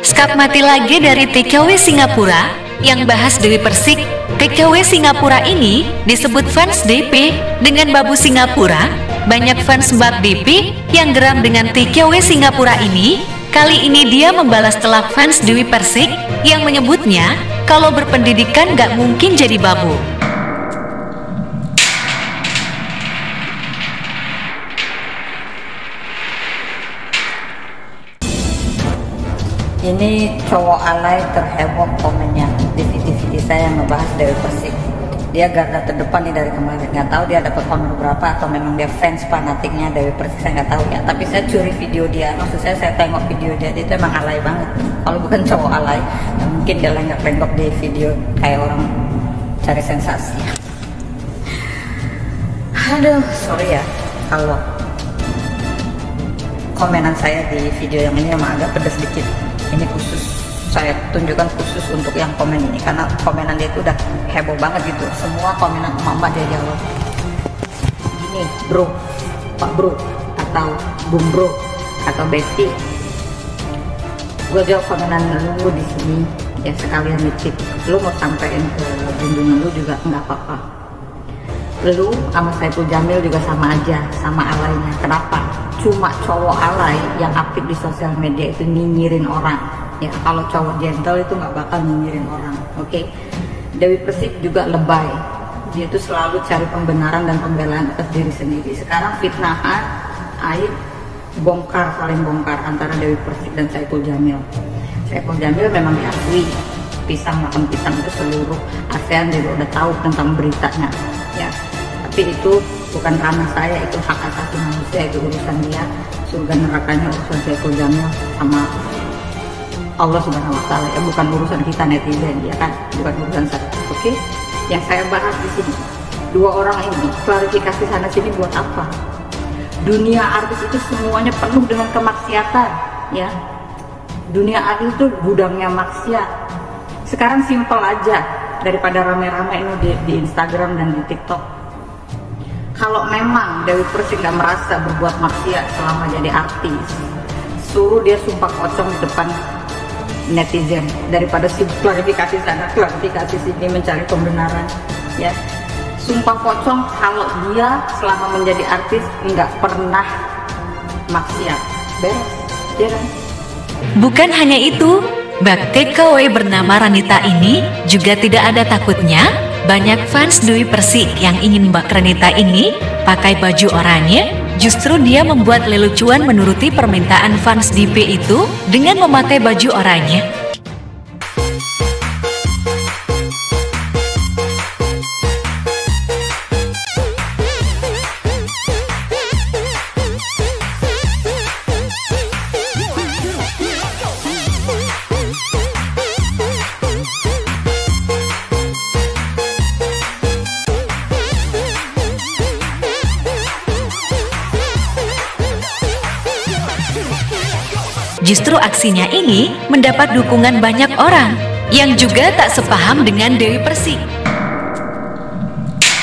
Skap mati lagi dari TKW Singapura yang bahas Dewi Persik. TKW Singapura ini disebut fans DP dengan babu Singapura. Banyak fans Mbak DP yang geram dengan TKW Singapura ini. Kali ini dia membalas telak fans Dewi Persik yang menyebutnya kalau berpendidikan gak mungkin jadi babu. Ini cowok alay terheboh komennya di video saya yang ngebahas Dewi Persik. Dia garda terdepan nih dari kemarin. Nggak tahu dia dapat komen berapa atau memang dia fans fanatiknya Dewi Persik, saya nggak tahu ya. Tapi saya curi video dia. Maksud saya tengok video dia itu emang alay banget. Kalau bukan cowok alay, ya mungkin dia lenggak-lenggok di video kayak orang cari sensasi. Aduh, sorry ya kalau komenan saya di video yang ini emang agak pedas sedikit. Ini khusus saya tunjukkan khusus untuk yang komen ini karena komenan dia itu udah heboh banget gitu. Semua komenan emak-emak dia jawab gini, bro, pak bro, atau bung bro, atau Betty. Gue jawab komenan lu di sini ya sekalian dicip. Lu mau sampein ke junjungan lu juga nggak apa-apa. Lu sama Saiful Jamil juga sama aja, sama alaynya. Kenapa? Cuma cowok alay yang aktif di sosial media itu nyinyirin orang. Ya kalau cowok gentle itu nggak bakal nyinyirin orang. Oke? Dewi Persik juga lebay. Dia tuh selalu cari pembenaran dan pembelaan atas diri sendiri. Sekarang fitnahan, aib, bongkar, saling bongkar antara Dewi Persik dan Saiful Jamil. Saiful Jamil memang diakui pisang makan pisang itu seluruh ASEAN juga udah tahu tentang beritanya. Ya, tapi itu bukan ranah saya, itu hak asasi manusia, itu urusan dia. Surga nerakanya urusan Saiful Jamil sama Allah Subhanahu wa Ta'ala, ya bukan urusan kita netizen, ya kan, bukan urusan saya. Oke, yang saya bahas di sini dua orang ini klarifikasi sana sini buat apa? Dunia artis itu semuanya penuh dengan kemaksiatan, ya. Dunia artis itu gudangnya maksiat. Sekarang simpel aja daripada rame-rame ini di Instagram dan di TikTok. Kalau memang Dewi Persik gak merasa berbuat maksiat selama jadi artis, suruh dia sumpah pocong di depan netizen daripada si klarifikasi sana klarifikasi sini mencari pembenaran. Ya, sumpah pocong kalau dia selama menjadi artis nggak pernah maksiat, beres, ya kan? Bukan hanya itu, Mbak TKW bernama Ranita ini juga tidak ada takutnya. Banyak fans Dewi Persik yang ingin Mbak Ranita ini pakai baju oranye. Justru dia membuat lelucuan menuruti permintaan fans DP itu dengan memakai baju oranye. Justru aksinya ini mendapat dukungan banyak orang yang juga tak sepaham dengan Dewi Persik.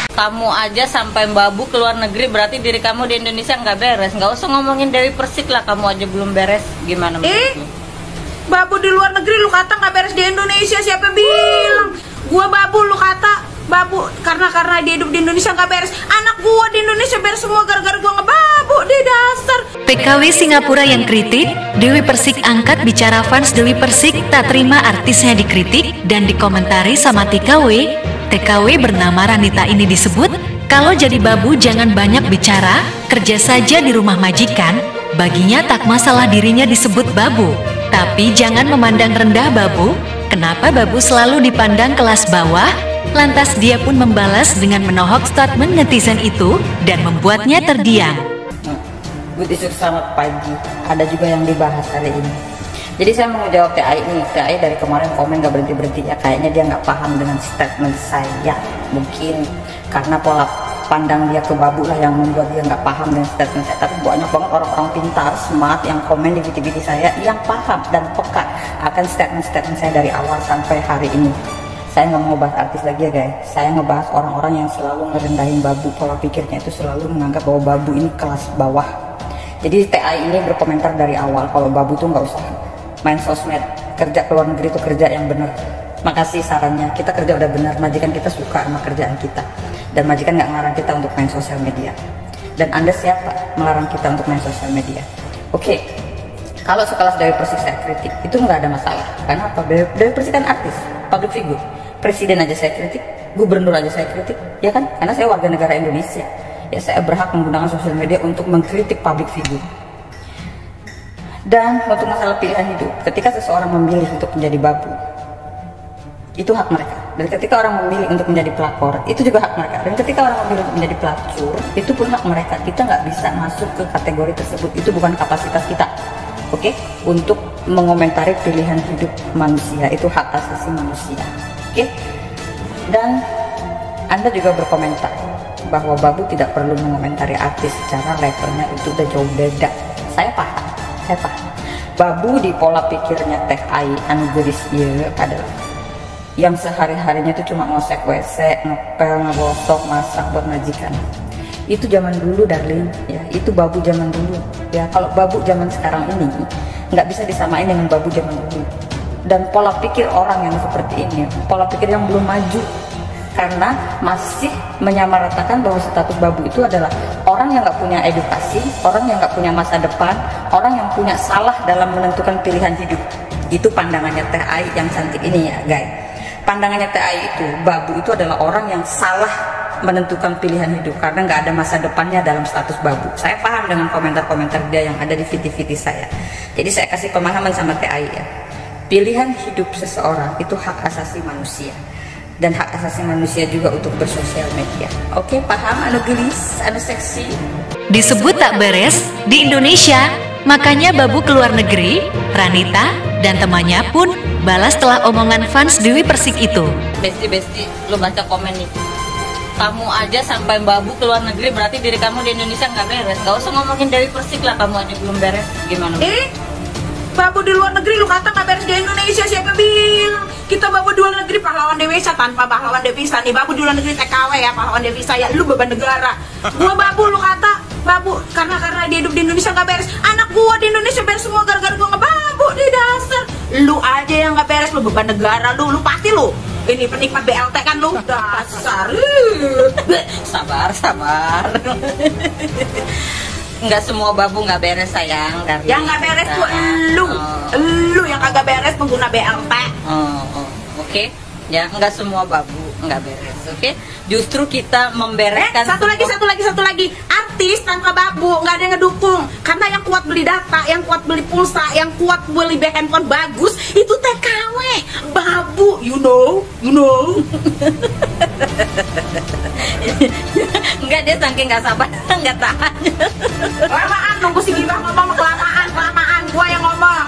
Kamu aja sampai babu ke luar negeri, berarti diri kamu di Indonesia nggak beres. Nggak usah ngomongin Dewi Persik lah, kamu aja belum beres. Gimana menurutmu? Babu di luar negeri lu kata nggak beres di Indonesia, siapa bilang? Gua babu lu kata babu karena dia hidup di Indonesia nggak beres. Anak gua di Indonesia beres semua gara-gara gua ngebabu di dasar. TKW Singapura yang kritik, Dewi Persik angkat bicara fans Dewi Persik tak terima artisnya dikritik dan dikomentari sama TKW. TKW bernama Ranita ini disebut, kalau jadi babu jangan banyak bicara, kerja saja di rumah majikan. Baginya tak masalah dirinya disebut babu, tapi jangan memandang rendah babu. Kenapa babu selalu dipandang kelas bawah? Lantas dia pun membalas dengan menohok statement netizen itu dan membuatnya terdiam. Good isuk, selamat pagi. Ada juga yang dibahas hari ini. Jadi saya mau jawab TAI ini. TAI dari kemarin komen gak berhenti-berhenti ya. Kayaknya dia nggak paham dengan statement saya. Mungkin karena pola pandang dia ke babu lah yang membuat dia nggak paham dengan statement saya. Tapi banyak banget orang-orang pintar, smart yang komen di video-video saya yang paham dan peka akan statement-statement saya dari awal sampai hari ini. Saya nggak mau bahas artis lagi ya guys. Saya ngebahas orang-orang yang selalu ngerendahin babu. Pola pikirnya itu selalu menganggap bahwa babu ini kelas bawah. Jadi TAI ini berkomentar dari awal kalau babu tuh nggak usah main sosmed kerja ke luar negeri itu kerja yang benar. Makasih sarannya, kita kerja udah benar, majikan kita suka sama kerjaan kita, dan majikan nggak ngelarang kita untuk main sosial media. Dan Anda siapa melarang kita untuk main sosial media? Oke, kalau sekelas Dewi Persik saya kritik, itu nggak ada masalah. Karena apa? Dewi Persik kan artis, public figure. Presiden aja saya kritik, gubernur aja saya kritik, ya kan? Karena saya warga negara Indonesia. Ya saya berhak menggunakan sosial media untuk mengkritik public figure. Dan untuk masalah pilihan hidup, ketika seseorang memilih untuk menjadi babu, itu hak mereka. Dan ketika orang memilih untuk menjadi pelakor, itu juga hak mereka. Dan ketika orang memilih untuk menjadi pelacur, itu pun hak mereka. Kita nggak bisa masuk ke kategori tersebut, itu bukan kapasitas kita. Oke? Untuk mengomentari pilihan hidup manusia, itu hak asasi manusia. Oke? Dan Anda juga berkomentar bahwa babu tidak perlu mengomentari artis secara levelnya itu udah jauh beda. Saya paham. Babu di pola pikirnya Teh Ai anu geulis ieu adalah yang sehari-harinya itu cuma ngosek WC, ngepel, ngegosok, masak buat majikan. Itu zaman dulu, darling, ya. Itu babu zaman dulu. Ya, kalau babu zaman sekarang ini nggak bisa disamain dengan babu zaman dulu. Dan pola pikir orang yang seperti ini, pola pikir yang belum maju, karena masih menyamaratakan bahwa status babu itu adalah orang yang nggak punya edukasi, orang yang nggak punya masa depan, orang yang punya salah dalam menentukan pilihan hidup. Itu pandangannya Teh Ai yang cantik ini ya, guys. Pandangannya Teh Ai itu, babu itu adalah orang yang salah menentukan pilihan hidup karena nggak ada masa depannya dalam status babu. Saya paham dengan komentar-komentar dia yang ada di VT-VT saya. Jadi saya kasih pemahaman sama Teh Ai ya. Pilihan hidup seseorang itu hak asasi manusia. Dan hak asasi manusia juga untuk bersosial media. Oke, paham? Anu gelis, anu seksi. Disebut tak beres di Indonesia, makanya babu ke luar negeri. Ranita dan temannya pun balas setelah omongan fans Dewi Persik itu. Besti, lu baca komen nih. Kamu aja sampai babu ke luar negeri, berarti diri kamu di Indonesia nggak beres. Gak usah ngomongin Dewi Persik lah, kamu aja belum beres. Gimana? Babu di luar negeri lu kata nggak beres di Indonesia, siapa bilang? Kita babu di luar negeri pahlawan devisa, tanpa pahlawan devisa nih babu di luar negeri TKW ya, pahlawan devisa ya, lu beban negara. Gua babu, lu kata babu karena dia hidup di Indonesia nggak beres. Anak gua di Indonesia beres semua gara-gara gua ngebabu di dasar. Lu aja yang nggak beres, lu beban negara, lu pasti lu ini penikmat BLT kan lu, dasar. Sabar. Nggak semua babu nggak beres sayang. Yang nggak beres tuh lu yang kagak beres pengguna BLT. Oke. Ya nggak semua babu nggak beres. Oke. Justru kita membereskan. Satu lagi. Artis tanpa babu nggak ada yang ngedukung. Karena yang kuat beli data, yang kuat beli pulsa, yang kuat beli handphone bagus itu TKW. Babu, you know. Enggak, dia saking nggak sabar nggak tahan. Kelamaan nunggu si Gibah ngomong, kelamaan gua yang ngomong.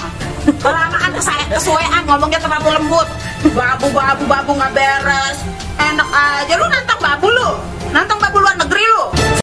Kelamaan kesuaian ngomongnya terlalu lembut. Babu nggak beres. Enak aja lu nantang babu luar negeri lu.